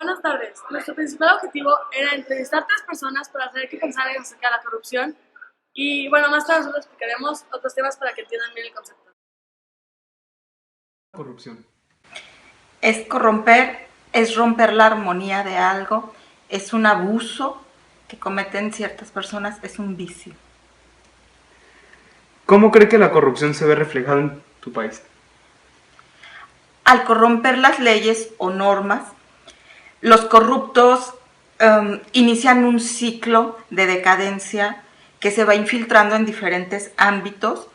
buenas tardes. Nuestro principal objetivo era entrevistar a 3 personas para saber qué pensaban acerca de la corrupción y bueno, más tarde nosotros explicaremos otros temas para que entiendan bien el concepto. Corrupción. Es corromper, es romper la armonía de algo, es un abuso que cometen ciertas personas, es un vicio. ¿Cómo cree que la corrupción se ve reflejada en tu país? Al corromper las leyes o normas, los corruptos inician un ciclo de decadencia que se va infiltrando en diferentes ámbitos,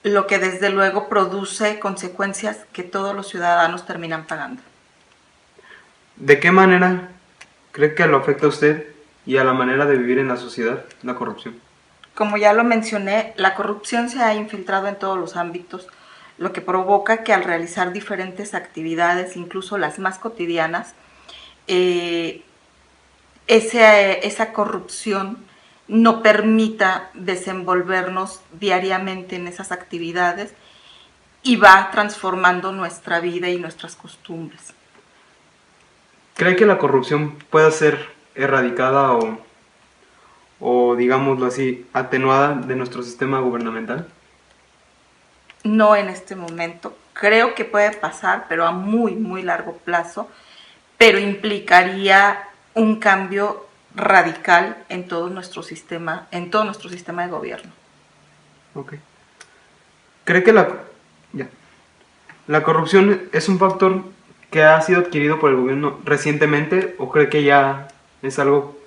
lo que desde luego produce consecuencias que todos los ciudadanos terminan pagando. ¿De qué manera cree que lo afecta a usted y a la manera de vivir en la sociedad la corrupción? Como ya lo mencioné, la corrupción se ha infiltrado en todos los ámbitos, lo que provoca que al realizar diferentes actividades, incluso las más cotidianas, esa corrupción no permita desenvolvernos diariamente en esas actividades y va transformando nuestra vida y nuestras costumbres. ¿Cree que la corrupción pueda ser erradicada o digámoslo así, atenuada de nuestro sistema gubernamental? No en este momento. Creo que puede pasar, pero a muy, muy largo plazo, pero implicaría un cambio radical en todo nuestro sistema de gobierno. Ok. ¿Cree que la corrupción es un factor que ha sido adquirido por el gobierno recientemente o cree que ya es algo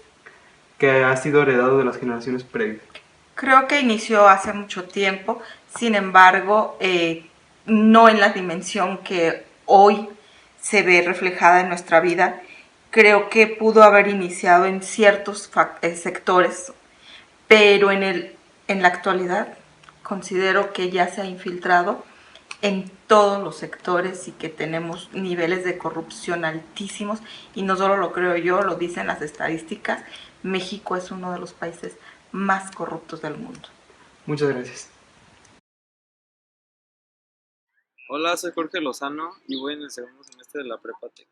que ha sido heredado de las generaciones previas? Creo que inició hace mucho tiempo, sin embargo, no en la dimensión que hoy se ve reflejada en nuestra vida. Creo que pudo haber iniciado en ciertos sectores, pero en la actualidad considero que ya se ha infiltrado en todos los sectores y que tenemos niveles de corrupción altísimos, y no solo lo creo yo, lo dicen las estadísticas. México es uno de los países más corruptos del mundo. Muchas gracias. Hola, soy Jorge Lozano y voy en el segundo semestre de la Prepa Tec.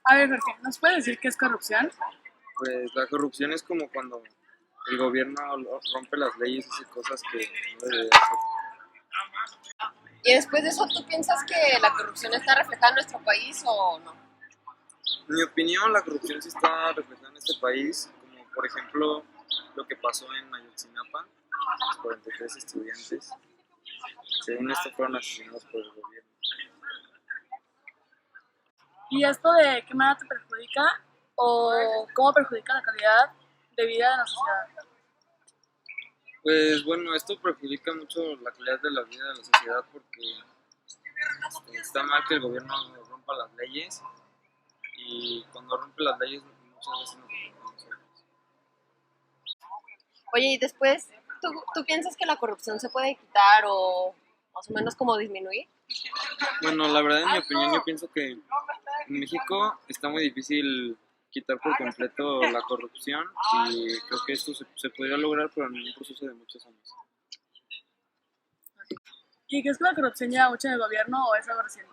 A ver, Jorge, ¿nos puedes decir qué es corrupción? Pues la corrupción es como cuando el gobierno rompe las leyes y hace cosas que no debería hacer. Y después de eso, ¿tú piensas que la corrupción está reflejada en nuestro país o no? En mi opinión, la corrupción sí está reflejada en este país, como por ejemplo lo que pasó en Ayotzinapa, los 43 estudiantes, según esto fueron asesinados por el gobierno. ¿Y esto de qué manera te perjudica o cómo perjudica la calidad de vida de la sociedad? Pues bueno, esto perjudica mucho la calidad de la vida de la sociedad porque está mal que el gobierno rompa las leyes y cuando rompe las leyes muchas veces nos afecta a nosotros. Oye, y después, ¿tú piensas que la corrupción se puede quitar o más o menos como disminuir? Bueno, la verdad en mi opinión yo pienso que en México está muy difícil quitar por completo la corrupción y creo que esto se podría lograr pero en un proceso de muchos años. ¿Y crees que la corrupción lleva mucho en el gobierno o es algo reciente?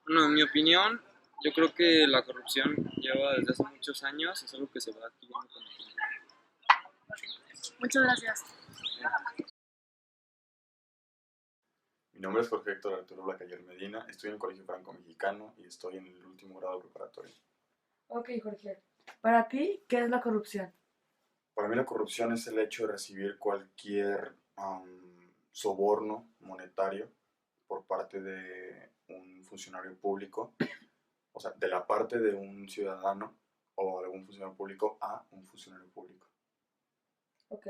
Bueno, en mi opinión yo creo que la corrupción lleva desde hace muchos años, es algo que se va adquiriendo con el tiempo. Muchas gracias. Mi nombre es Jorge Héctor Arturo Blacayer Medina, estoy en el Colegio Franco Mexicano y estoy en el último grado preparatorio. Ok, Jorge. Para ti, ¿qué es la corrupción? Para mí la corrupción es el hecho de recibir cualquier soborno monetario por parte de un funcionario público, o sea, de la parte de un ciudadano o de un funcionario público a un funcionario público. Ok.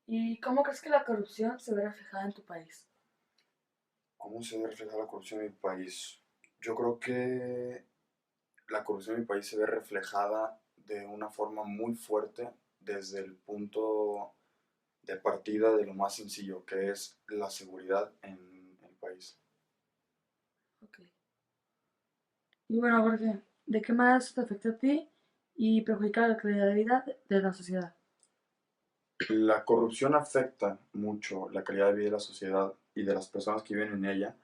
¿Y cómo crees que la corrupción se ve reflejada en tu país? ¿Cómo se ve reflejada la corrupción en mi país? Yo creo que la corrupción en mi país se ve reflejada de una forma muy fuerte desde el punto de partida de lo más sencillo, que es la seguridad en el país. Ok. Y bueno, Jorge, ¿de qué manera eso te afecta a ti y perjudica la calidad de vida de la sociedad? La corrupción afecta mucho la calidad de vida de la sociedad y de las personas que viven en ella,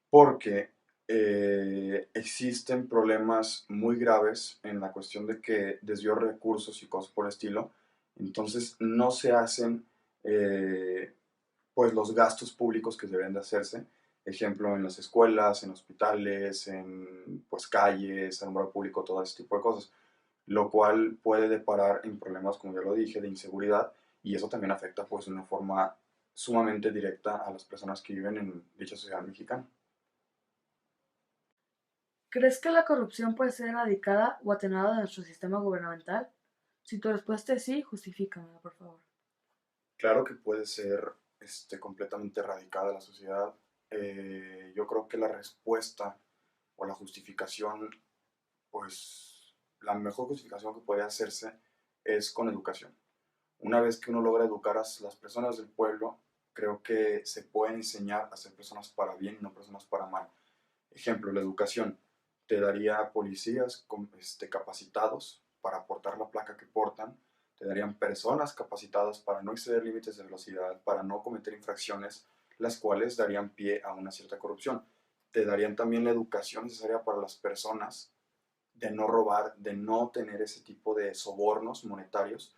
porque existen problemas muy graves en la cuestión de que desvió recursos y cosas por el estilo, entonces no se hacen pues los gastos públicos que deben de hacerse, ejemplo en las escuelas, en hospitales, en pues calles, alumbrado público, todo ese tipo de cosas, lo cual puede deparar en problemas, como ya lo dije, de inseguridad, y eso también afecta pues de una forma sumamente directa a las personas que viven en dicha sociedad mexicana. ¿Crees que la corrupción puede ser erradicada o atenuada de nuestro sistema gubernamental? Si tu respuesta es sí, justifícamela, por favor. Claro que puede ser completamente erradicada de la sociedad. Yo creo que la respuesta o la justificación, pues la mejor justificación que puede hacerse es con educación. Una vez que uno logra educar a las personas del pueblo, creo que se puede enseñar a ser personas para bien y no personas para mal. Ejemplo, la educación te daría policías capacitados para portar la placa que portan, te darían personas capacitadas para no exceder límites de velocidad, para no cometer infracciones, las cuales darían pie a una cierta corrupción. Te darían también la educación necesaria para las personas de no robar, de no tener ese tipo de sobornos monetarios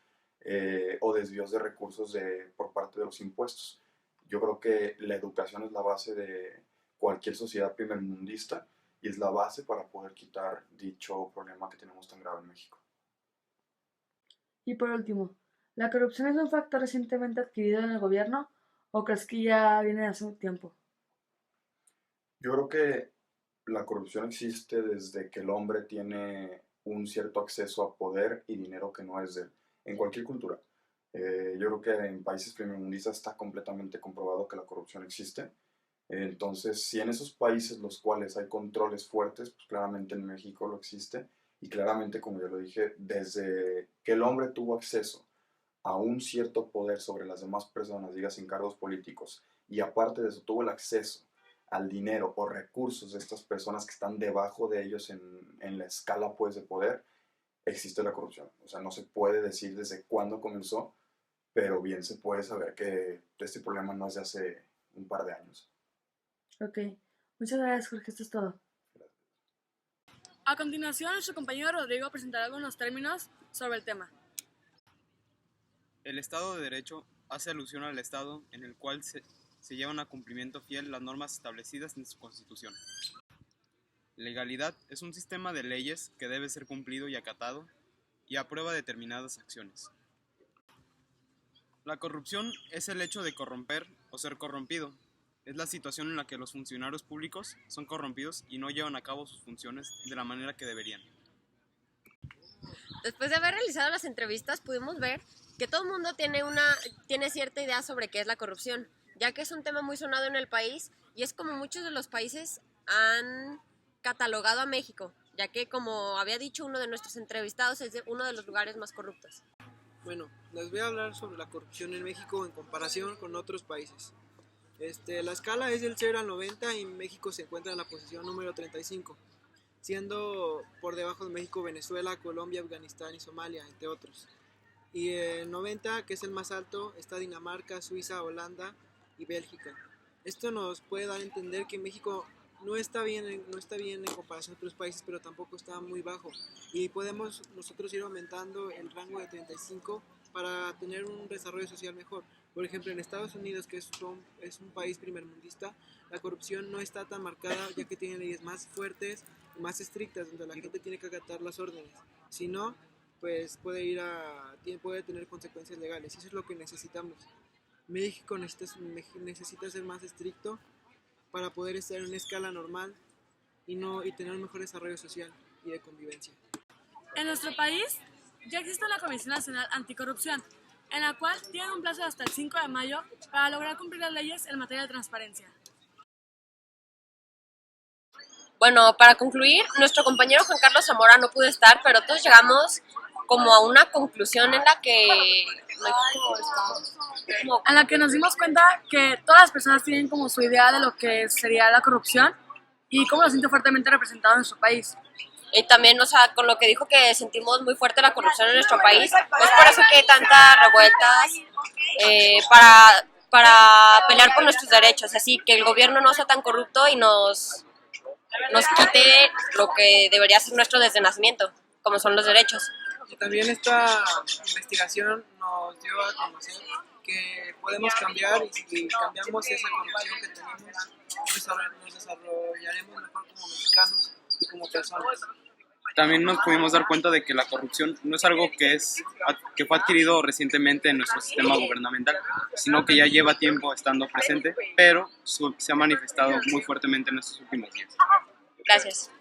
o desvíos de recursos por parte de los impuestos. Yo creo que la educación es la base de cualquier sociedad primermundista y es la base para poder quitar dicho problema que tenemos tan grave en México. Y por último, ¿la corrupción es un factor recientemente adquirido en el gobierno o crees que ya viene de hace un tiempo? Yo creo que la corrupción existe desde que el hombre tiene un cierto acceso a poder y dinero que no es de él, en cualquier cultura. Yo creo que en países primermundistas está completamente comprobado que la corrupción existe. Entonces, si en esos países los cuales hay controles fuertes, pues claramente en México lo existe. Y claramente, como ya lo dije, desde que el hombre tuvo acceso a un cierto poder sobre las demás personas, digas en cargos políticos, y aparte de eso tuvo el acceso al dinero o recursos de estas personas que están debajo de ellos en la escala pues, de poder, existe la corrupción. O sea, no se puede decir desde cuándo comenzó, pero bien se puede saber que este problema no es de hace un par de años. Ok, muchas gracias, Jorge, esto es todo. A continuación, nuestro compañero Rodrigo presentará algunos términos sobre el tema. El Estado de Derecho hace alusión al Estado en el cual se llevan a cumplimiento fiel las normas establecidas en su Constitución. Legalidad es un sistema de leyes que debe ser cumplido y acatado y aprueba determinadas acciones. La corrupción es el hecho de corromper o ser corrompido. Es la situación en la que los funcionarios públicos son corrompidos y no llevan a cabo sus funciones de la manera que deberían. Después de haber realizado las entrevistas, pudimos ver que todo el mundo tiene cierta idea sobre qué es la corrupción, ya que es un tema muy sonado en el país y es como muchos de los países han catalogado a México, ya que, como había dicho uno de nuestros entrevistados, es uno de los lugares más corruptos. Bueno, les voy a hablar sobre la corrupción en México en comparación con otros países. La escala es del 0 al 90 y México se encuentra en la posición número 35, siendo por debajo de México Venezuela, Colombia, Afganistán y Somalia, entre otros. Y el 90, que es el más alto, está Dinamarca, Suiza, Holanda y Bélgica. Esto nos puede dar a entender que México no está bien en comparación a otros países, pero tampoco está muy bajo. Y podemos nosotros ir aumentando el rango de 35 para tener un desarrollo social mejor. Por ejemplo, en Estados Unidos, que es un país primermundista, la corrupción no está tan marcada, ya que tiene leyes más fuertes y más estrictas, donde la gente tiene que acatar las órdenes. Si no, pues puede tener consecuencias legales. Y eso es lo que necesitamos. México necesita ser más estricto para poder estar en una escala normal y tener un mejor desarrollo social y de convivencia. En nuestro país ya existe la Comisión Nacional Anticorrupción, en la cual tienen un plazo hasta el 5 de mayo para lograr cumplir las leyes en materia de transparencia. Bueno, para concluir, nuestro compañero Juan Carlos Zamora no pudo estar, pero todos llegamos como a una conclusión en la que nos dimos cuenta que todas las personas tienen como su idea de lo que sería la corrupción y cómo lo siente fuertemente representado en nuestro país. Y también, con lo que dijo que sentimos muy fuerte la corrupción en nuestro país, es por eso que hay tantas revueltas para pelear por nuestros derechos, así que el gobierno no sea tan corrupto y nos nos quite lo que debería ser nuestro desde nacimiento, como son los derechos. Y también esta investigación nos dio a conocer que podemos cambiar, y si cambiamos esa corrupción que tenemos, nos desarrollaremos mejor como mexicanos y como personas. También nos pudimos dar cuenta de que la corrupción no es algo que fue adquirido recientemente en nuestro sistema gubernamental, sino que ya lleva tiempo estando presente, pero se ha manifestado muy fuertemente en estos últimos días. Gracias.